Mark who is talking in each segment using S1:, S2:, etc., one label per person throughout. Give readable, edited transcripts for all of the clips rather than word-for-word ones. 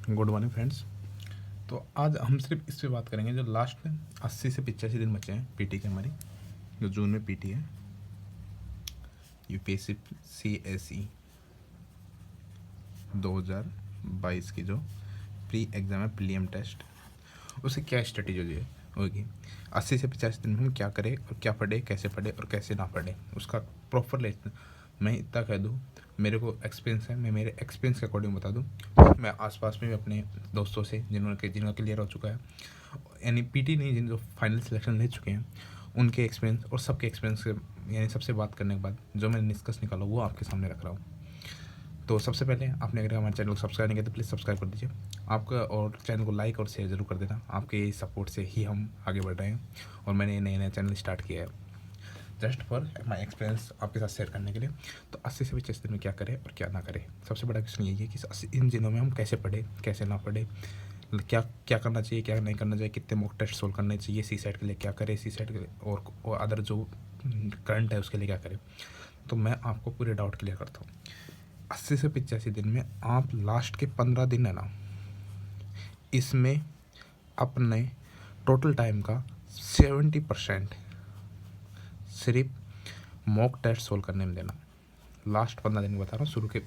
S1: Good morning friends. तो आज हम सिर्फ इस पे बात करेंगे जो लास्ट 80 से 85 दिन बचे हैं पीटी के हमारी, जो जून में पीटी है यूपीएससी सीएसई 2022 की जो प्री एग्ज़ाम है प्रीलिम टेस्ट, उसकी क्या स्ट्रेटेजी होगी। 80 से 85 दिन में हम क्या करें और क्या पढ़े, कैसे पढ़े और कैसे ना पढ़े, उसका प्रॉपर लेसन। मैं इतना कह दूँ, मेरे को एक्सपीरियंस है, मैं मेरे एक्सपीरियंस के अकॉर्डिंग बता दूँ। मैं आसपास में भी अपने दोस्तों से जिनका क्लियर हो चुका है, यानी पीटी नहीं, जिन जो फाइनल सिलेक्शन ले चुके हैं, उनके एक्सपीरियंस और सबके एक्सपीरियंस के यानी सबसे बात करने के बाद जो मैंने निष्कर्ष निकाला वो आपके सामने रख रहा हूँ। तो सबसे पहले आपने अगर हमारे चैनल को सब्सक्राइब नहीं किया तो प्लीज़ सब्सक्राइब कर दीजिए आपका, और चैनल को लाइक और शेयर ज़रूर कर देना। आपके सपोर्ट से ही हम आगे बढ़ रहे हैं और मैंने नए नए चैनल स्टार्ट किया है जस्ट फॉर माई एक्सपीरियंस आपके साथ शेयर करने के लिए। तो 80 से 85 दिन में क्या करें और क्या ना करें, सबसे बड़ा क्वेश्चन यही है कि इन दिनों में हम कैसे पढ़े, कैसे ना पढ़े, क्या क्या करना चाहिए, क्या नहीं करना चाहिए, कितने मॉक टेस्ट सोल्व करने चाहिए, सी सेट के लिए क्या करें, सी सेट के लिए और अदर जो करंट है उसके लिए क्या करें। तो मैं आपको पूरे डाउट क्लियर करता हूँ। 80 से 85 दिन में आप लास्ट के 15 दिन है ना, इसमें अपने टोटल टाइम का 70% सिर्फ मॉक टेस्ट सोल्व करने में देना। लास्ट 15 दिन बता रहा हूँ, शुरू के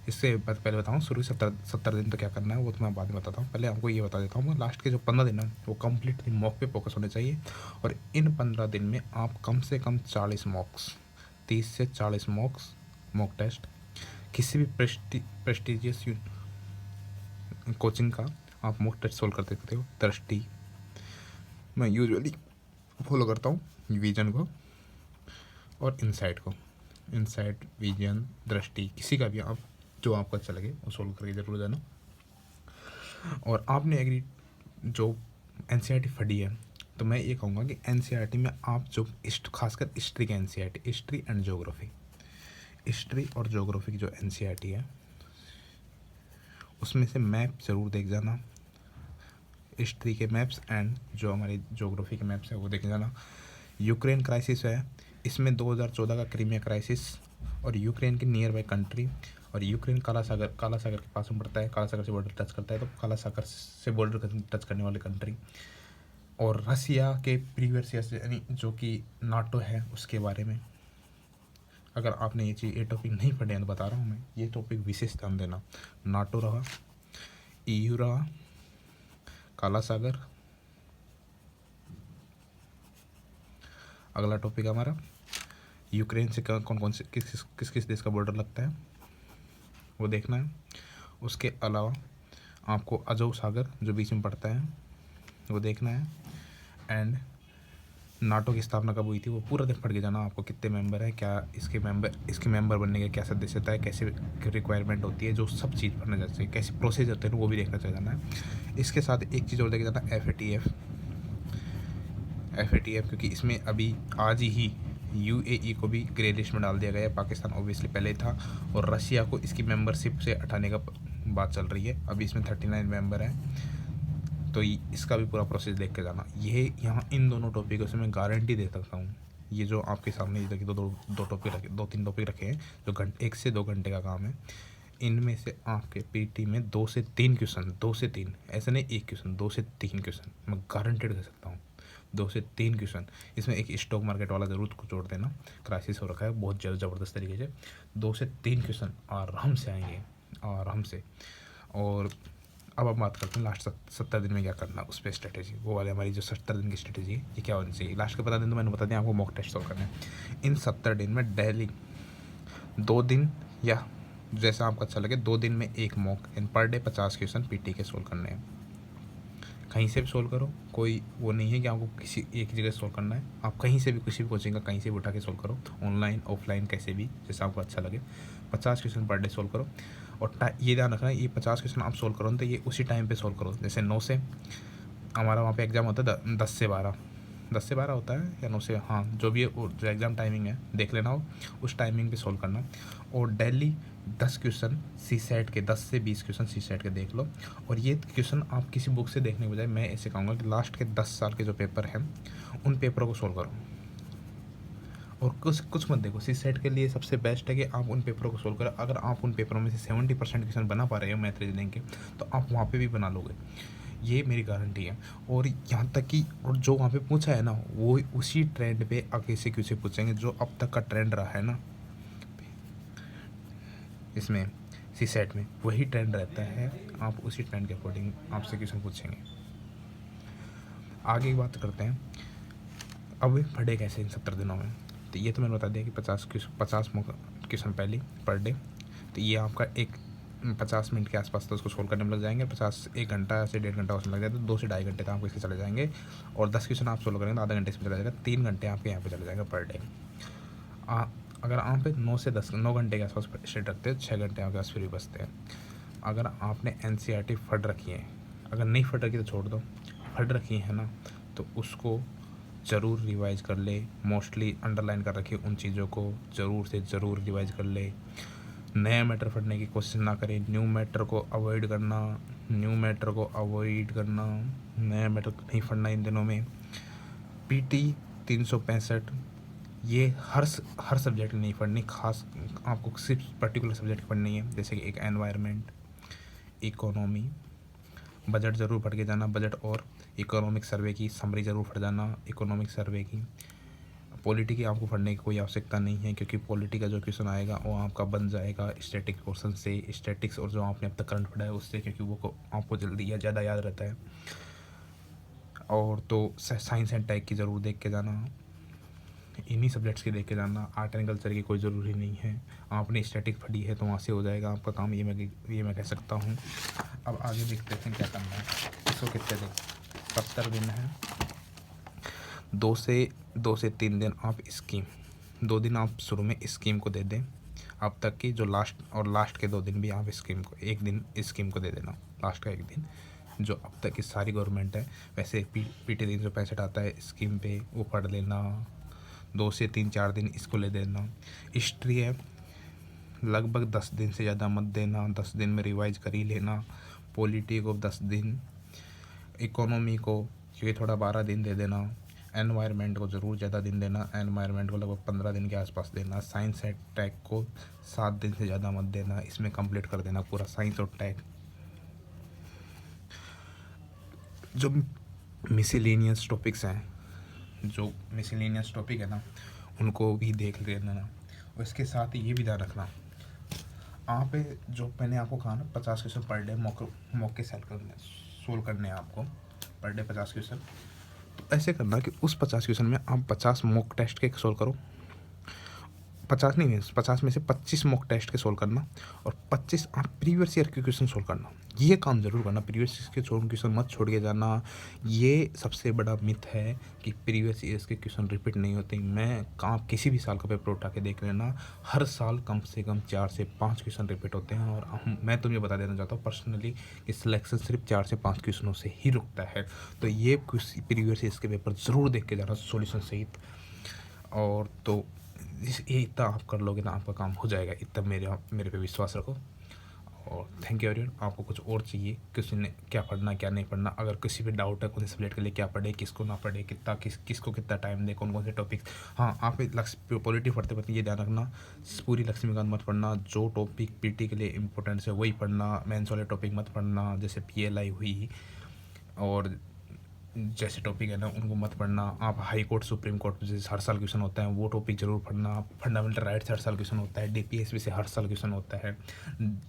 S1: इससे पहले बताऊँ शुरू के 70 दिन तो क्या करना है वो तो मैं बाद में बताता हूँ। पहले आपको ये बता देता हूँ, लास्ट के जो 15 दिन है वो कम्प्लीटली मॉक पे फोकस होने चाहिए। और इन 15 दिन में आप कम से कम 40 मॉक्स, 30 से 40 मॉक टेस्ट किसी भी प्रेस्टिजियस कोचिंग का आप मॉक टेस्ट सोल्व कर सकते हो। दृष्टि मैं यूजुअली फॉलो करता हूँ, विजन को और इनसाइट को। इनसाइट, विजन, दृष्टि, किसी का भी आप जो आपको अच्छा लगे वो सोल्व करके जरूर जाना। और आपने एग्री जो एनसीईआरटी पढ़ी है, तो मैं ये कहूँगा कि एनसीईआरटी में आप जो खासकर हिस्ट्री के NCERT, history and geography, history और ज्योग्राफी की जो एनसीईआरटी है उसमें से मैप ज़रूर देख जाना। हिस्ट्री के मैप्स एंड जो हमारे ज्योग्राफी के मैप्स है वो देख जाना। यूक्रेन क्राइसिस है, इसमें 2014 का क्रीमिया क्राइसिस और यूक्रेन की नियर बाई कंट्री, और यूक्रेन काला सागर के पास में पड़ता है, काला सागर से बॉर्डर टच करता है, तो काला सागर से बॉर्डर टच करने वाली कंट्री। और रसिया के प्रीवियस ईयर यानी जो कि नाटो है उसके बारे में, अगर आपने ये टॉपिक नहीं पढ़े हैं तो बता रहा हूँ मैं, ये टॉपिक विशेष ध्यान देना। नाटो रहा, ईयू रहा, काला सागर, अगला टॉपिक हमारा यूक्रेन से कौन कौन से किस किस देश का बॉर्डर लगता है वो देखना है। उसके अलावा आपको अजोव सागर जो बीच में पड़ता है वो देखना है। एंड नाटो की स्थापना कब हुई थी वो पूरा देख पढ़ के जाना। आपको कितने मेंबर हैं, क्या इसके मेंबर बनने का क्या सदस्यता है, कैसे रिक्वायरमेंट होती है, जो सब चीज़ पढ़ना चाहिए, कैसे प्रोसेस होते हैं वो भी देखना चाहिए जाना है। इसके साथ एक चीज़ और देखे जाना, एफ क्योंकि इसमें अभी आज ही यूएई को भी ग्रे लिस्ट में डाल दिया गया है। पाकिस्तान ऑब्वियसली पहले था, और रशिया को इसकी मेंबरशिप से हटाने का बात चल रही है। अभी इसमें 39 मेंबर हैं, तो इसका भी पूरा प्रोसेस देख के जाना। ये यहाँ इन दोनों टॉपिकों से मैं गारंटी दे सकता हूँ, ये जो आपके सामने दो टॉपिक रखे, 2-3 टॉपिक रखे हैं जो 1 से 2 घंटे का काम है, इनमें से आपके पीटी में 2 से 3 क्वेश्चन, 2 से 3, ऐसे नहीं एक क्वेश्चन, 2 से 3 क्वेश्चन मैं गारंटेड कर सकता हूँ। 2 से 3 क्वेश्चन, इसमें एक स्टॉक मार्केट वाला ज़रूर जोड़ देना, क्राइसिस हो रखा है बहुत ज़बरदस्त तरीके से। 2 से 3 क्वेश्चन आराम से आएंगे, आराम से। और अब हम बात करते हैं लास्ट 70 दिन में क्या करना, उस पर स्ट्रेटेजी, वो वाले हमारी जो 70 दिन की स्ट्रेटेजी है ये क्या होनी चाहिए। लास्ट के 15 दिन तो मैंने बता दिया आपको मॉक टेस्ट सोल्व करना है। इन 70 दिन में डेली 2 दिन या जैसा आपको अच्छा लगे 2 दिन में एक मॉक, इन पर डे 50 क्वेश्चन पीटी के सोल्व करने हैं। कहीं से भी सोल्व करो, कोई वो नहीं है कि आपको किसी एक ही जगह सोल्व करना है, आप कहीं से भी किसी भी कोचिंग का कहीं से भी उठा के सोल्व करो, ऑनलाइन ऑफलाइन कैसे भी जैसा आपको अच्छा लगे। 50 क्वेश्चन पर डे सोल्व करो। और ये ध्यान रखना, ये 50 क्वेश्चन आप सोल्व करो तो ये उसी टाइम पे सोल्व करो। जैसे 9 से हमारा वहाँ पे एग्ज़ाम होता है 10 से 12 होता है या 9 से, हाँ जो भी जो एग्ज़ाम टाइमिंग है देख लेना हो, उस टाइमिंग पे सोल्व करना। और डेली 10 क्वेश्चन सी सेट के, 10 से 20 क्वेश्चन सी सेट के देख लो। और ये क्वेश्चन आप किसी बुक से देखने के बजाय मैं ऐसे कहूँगा कि लास्ट के 10 साल के जो पेपर हैं उन पेपरों को सोल्व करो। और कुछ कुछ मत देखो। सी सेट के लिए सबसे बेस्ट है कि आप उन पेपरों को सोल्व करें। अगर आप उन पेपरों में से 70% क्वेश्चन बना पा रहे हो मैथ रीजनिंग के, तो आप वहाँ पे भी बना लोगे, ये मेरी गारंटी है। और यहाँ तक कि और जो वहाँ पे पूछा है ना, वो उसी ट्रेंड पे आगे से क्वेश्चन पूछेंगे जो अब तक का ट्रेंड रहा है ना, इसमें सी सेट में वही ट्रेंड रहता है। आप उसी ट्रेंड के अकॉर्डिंग आपसे क्वेश्चन पूछेंगे। आगे की बात करते हैं, अब पढ़े कैसे इन 70 दिनों में। तो ये तो मैंने बता दिया कि 50 क्वेश्चन पहले पर डे। तो ये आपका 50 मिनट के आसपास तो उसको सोल्व करने में लग जाएंगे। 1 घंटा से 1.5 घंटा उसमें लग जाएगा, तो 2 से ढाई घंटे तो आपको इसके चले जाएंगे। और 10 क्वेश्चन आप सोल्व करेंगे तो आधा घंटे इसमें चला जाएगा। 3 घंटे आपके यहाँ पे चले जाएंगे पर डे। अगर आप 9 घंटे के आसपास स्टेट रखते हो, 6 घंटे आपके पास फ्री बचते हैं। अगर आपने NCERT फट रखी है, अगर नहीं फट रखी तो छोड़ दो, फट रखी है ना, तो उसको ज़रूर रिवाइज कर ले। मोस्टली अंडरलाइन कर रखिए उन चीज़ों को, ज़रूर से ज़रूर रिवाइज कर ले। नया मैटर पढ़ने की कोशिश ना करें, न्यू मैटर को अवॉइड करना, नया मैटर नहीं पढ़ना इन दिनों में। PT 365 ये हर सब्जेक्ट नहीं पढ़नी, खास आपको सिर्फ पर्टिकुलर सब्जेक्ट पढ़नी है। जैसे कि एक एनवायरनमेंट, इकोनॉमी, बजट ज़रूर पढ़ के जाना, बजट और इकोनॉमिक सर्वे की समरी ज़रूर पढ़ जाना, इकोनॉमिक सर्वे की। पॉलिटी की आपको पढ़ने की कोई आवश्यकता नहीं है, क्योंकि पॉलिटी का जो क्वेश्चन आएगा वो आपका बन जाएगा स्टैटिक पोर्शन से, स्टैटिक्स और जो आपने अब तक करंट पढ़ा है उससे, क्योंकि वो आपको जल्दी या ज़्यादा याद रहता है। और तो साइंस एंड टेक की ज़रूर देख के जाना, इन्हीं सब्जेक्ट्स की देख के जाना। आर्ट एंड कल्चर की कोई ज़रूरी नहीं है, आपने स्टैटिक पढ़ी है तो वहाँ से हो जाएगा आपका काम, ये मैं कह सकता हूँ। अब आगे देखते हैं क्या करना है। इसको कितने दिन, 70 दिन है। 2 से 3 दिन आप स्कीम, 2 दिन आप शुरू में स्कीम को दे दें अब तक की, जो लास्ट के 2 दिन भी आप स्कीम को, 1 दिन स्कीम को दे देना, लास्ट का 1 दिन जो अब तक की सारी गवर्नमेंट है। वैसे PT 365 आता है स्कीम पे, वो पढ़ लेना। 2 से 3-4 दिन इसको ले देना। हिस्ट्री है, लगभग 10 दिन से ज़्यादा मत देना, 10 दिन में रिवाइज कर ही लेना। पॉलिटी को 10 दिन, इकोनॉमी को ये थोड़ा 12 दिन दे देना। एनवायरनमेंट को ज़रूर ज़्यादा दिन देना, एनवायरनमेंट को लगभग 15 दिन के आसपास देना। साइंस एंड टेक को 7 दिन से ज़्यादा मत देना, इसमें कंप्लीट कर देना पूरा साइंस और टेक। जो मिसलेनियस टॉपिक्स हैं, जो मिसलेनियस टॉपिक है ना, उनको भी देख लेना। और इसके साथ ही ये भी ध्यान रखना, आप जो मैंने आपको कहा ना 50 क्वेश्चन पर डे मॉक के सोल्व करने हैं आपको पर डे 50 क्वेश्चन। तो ऐसे करना कि उस 50 क्वेश्चन में आप 50 मॉक टेस्ट के सोल्व करो। 50 नहीं, 50 में से 25 मॉक टेस्ट के सोल्व करना, और 25 आप प्रीवियस ईयर के क्वेश्चन सोल्व करना। ये काम ज़रूर करना, प्रीवियस ईयर के क्वेश्चन मत छोड़ के जाना। ये सबसे बड़ा मिथ है कि प्रीवियस ईयर्स के क्वेश्चन रिपीट नहीं होते। आप किसी भी साल का पेपर उठा के देख लेना, हर साल कम से कम 4 से 5 क्वेश्चन रिपीट होते हैं। और मैं तुम्हें बता देना चाहता हूँ पर्सनली कि सिलेक्शन सिर्फ 4 से 5 क्वेश्चनों से ही रुकता है। तो ये प्रीवियस ईयर्स के पेपर ज़रूर देख के जाना सॉल्यूशन सहित। और तो ये इतना आप कर लोगे ना, आपका काम हो जाएगा, इतना मेरे पे विश्वास रखो। और थैंक यू एवरीवन। आपको कुछ और चाहिए, किसी ने क्या पढ़ना क्या नहीं पढ़ना, अगर किसी पे डाउट है कौन से सब्जेक्ट के लिए क्या पढ़े, किसको ना पढ़े, किसको कितना टाइम दे, कौन कौन से टॉपिक्स। हाँ, आप पॉलिटी पढ़ते पढ़ते ये ध्यान रखना, पूरी लक्ष्मीकांत मत पढ़ना। जो टॉपिक PT के लिए इंपॉर्टेंट है वही पढ़ना, मेंस वाले टॉपिक मत पढ़ना, जैसे PLI हुई और जैसे टॉपिक है ना उनको मत पढ़ना। आप हाई कोर्ट सुप्रीम कोर्ट जैसे हर साल क्वेश्चन होता है वो टॉपिक ज़रूर पढ़ना। फंडामेंटल राइट्स हर साल क्वेश्चन होता है, DPSP से हर साल क्वेश्चन होता है।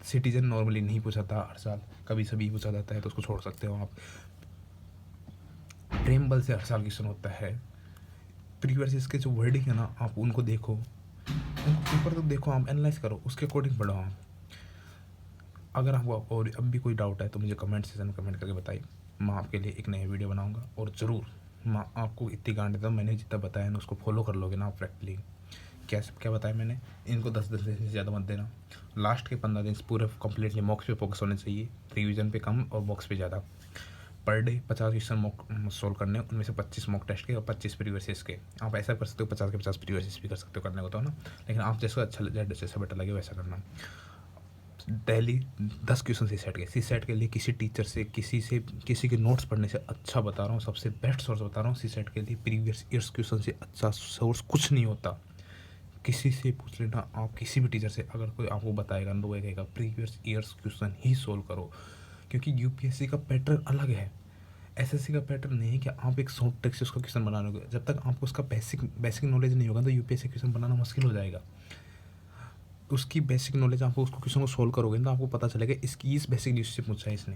S1: सिटीजन नॉर्मली नहीं पूछा था हर साल, कभी सभी पूछा जाता है तो उसको छोड़ सकते हो आप। प्रेम बल से हर साल क्वेश्चन होता है। प्रीवियस इसके जो वर्डिंग है ना, आप उनको देखो, उनको पेपर तो देखो, आप एनालाइज करो, उसके अकॉर्डिंग पढ़ो आप। अगर आपको और अब भी कोई डाउट है तो मुझे कमेंट सेक्शन में कमेंट करके बताइए, मैं आपके लिए एक नया वीडियो बनाऊंगा। और ज़रूर मैं आपको इतनी गांड देता हूँ, मैंने जितना बताया ना उसको फॉलो कर लोगे ना आप प्रैक्टिकली। क्या बताया मैंने, इनको 10 दिन से ज़्यादा मत देना। लास्ट के 15 दिन पूरे कंप्लीटली मॉक्स पे फोकस होने चाहिए, रिवीजन पे कम और मॉक्स पे ज़्यादा। Per day 50 question mock solve करने, उनमें से 25 मॉक टेस्ट के और 25 प्रीवियस के। आप ऐसा कर सकते हो, 50 के 50 प्रीवियस भी कर सकते हो करने को तो ना, लेकिन आप जैसा अच्छा जैसा बेटर लगे वैसा करना। डेली 10 क्वेश्चन सी सेट के लिए किसी टीचर से किसी के नोट्स पढ़ने से अच्छा बता रहा हूँ, सबसे बेस्ट सोर्स बता रहा हूँ सी सेट के लिए। प्रीवियस ईयर्स क्वेश्चन से अच्छा सोर्स कुछ नहीं होता। किसी से पूछ लेना, आप किसी भी टीचर से, अगर कोई आपको बताएगा ना तो वो कहेगा प्रीवियस ईयर्स क्वेश्चन ही सोल्व करो, क्योंकि यूपीएससी का पैटर्न अलग है, एसएससी का पैटर्न नहीं है कि आप एक शॉर्ट ट्रिक से उसका क्वेश्चन बना लोगे। जब तक आपको उसका बेसिक नॉलेज नहीं होगा तो यूपीएससी क्वेश्चन बनाना मुश्किल हो जाएगा। उसकी बेसिक नॉलेज आपको उसको क्वेश्चन को सोल्व करोगे तो आपको पता चलेगा इसकी इस बेसिक डिश से पूछा है इसने।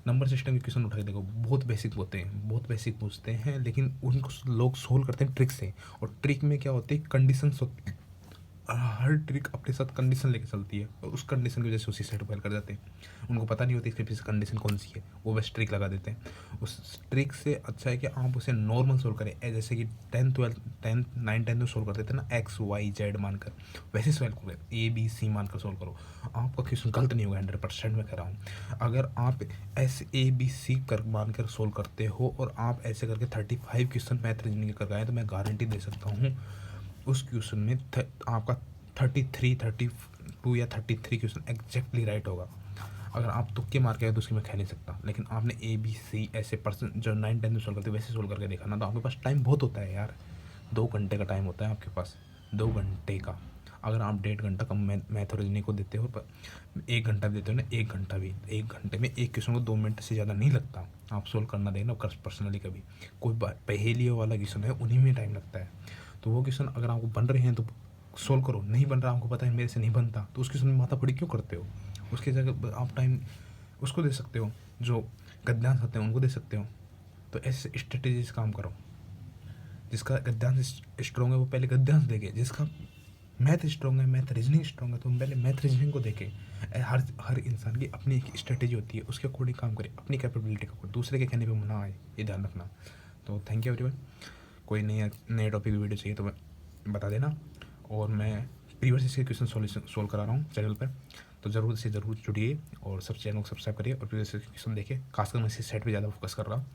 S1: नंबर सिस्टम के क्वेश्चन उठा के देखो, बहुत बेसिक होते हैं, बहुत बेसिक पूछते हैं, लेकिन उनको लोग सोल्व करते हैं ट्रिक से। और ट्रिक में क्या होती है, कंडीशंस होती है, हर ट्रिक अपने साथ कंडीशन लेके चलती है और उस कंडीशन की वजह से उसी साइड फेल कर जाते हैं। उनको पता नहीं होती इसके पीछे कंडीशन कौन सी है, वो बस ट्रिक लगा देते हैं। उस ट्रिक से अच्छा है कि आप उसे नॉर्मल सोल्व करें, जैसे कि 9 10 में सोल्व कर देते हैं ना, एक्स वाई जेड मानकर, वैसे सोल्व करो, ए बी सी मानकर सोल्व करो, आपका क्वेश्चन गलत नहीं होगा। 100% मैं कह रहा हूँ। अगर आप ऐसे ए बी सी कर मानकर सोल्व करते हो और आप ऐसे करके 35 क्वेश्चन मैथ रीजनिंग कर गए, तो मैं गारंटी दे सकता हूँ उस क्वेश्चन में आपका 33 32 या 33 क्वेश्चन एग्जैक्टली राइट होगा। अगर आप तुक्के मार के आए तो उसकी मैं कह नहीं सकता, लेकिन आपने ए बी सी ऐसे पर्सन जो 9 10 में सोल्व करते वैसे सोल्व करके देखा ना, तो आपके पास टाइम बहुत होता है यार। 2 घंटे का टाइम होता है आपके पास, 2 घंटे का। अगर आप 1.5 घंटा कम मैथ और रीजनिंग को देते हो, पर 1 घंटा देते हो ना, 1 घंटा भी, 1 घंटे में एक क्वेश्चन को 2 मिनट से ज़्यादा नहीं लगता आप सोल्व करना देना। पर्सनली कभी कोई पहेलियों वाला क्वेश्चन है उन्हीं में टाइम लगता है, तो वो क्वेश्चन अगर आपको बन रहे हैं तो सोल्व करो, नहीं बन रहा आपको पता है मेरे से नहीं बनता, तो उस क्वेश्चन में माथा पड़ी क्यों करते हो। उसके जगह आप टाइम उसको दे सकते हो, जो गद्यांश होते हैं उनको दे सकते हो। तो ऐसे स्ट्रेटेजी से काम करो। जिसका गद्यांश स्ट्रॉन्ग है वो पहले गद्यांश देखे, जिसका मैथ स्ट्रॉन्ग है, मैथ रीजनिंग स्ट्रॉन्ग है, तो हम पहले मैथ रीजनिंग को देखें। हर इंसान की अपनी एक स्ट्रेटेजी होती है, उसके अकॉर्डिंग काम करे, अपनी कैपेबिलिटी को, दूसरे के कहने पर ना आए, ये ध्यान रखना। तो थैंक यू एवरीवन। कोई नए टॉपिक की वीडियो चाहिए तो मैं बता देना, और मैं प्रीवियस इसके क्वेश्चन सोल्व करा रहा हूँ चैनल पर, तो ज़रूर से ज़रूर जुड़िए और सब चैनल को सब्सक्राइब करिए और प्रीवियस क्वेश्चन देखिए। खासकर मैं इस साइड पे ज़्यादा फोकस कर रहा हूँ।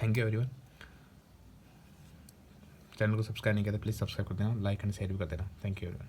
S1: Thank you everyone. चैनल को सब्सक्राइब नहीं किया तो प्लीज़ सब्सक्राइब कर देना, लाइक एंड शेयर भी कर देना। Thank you everyone.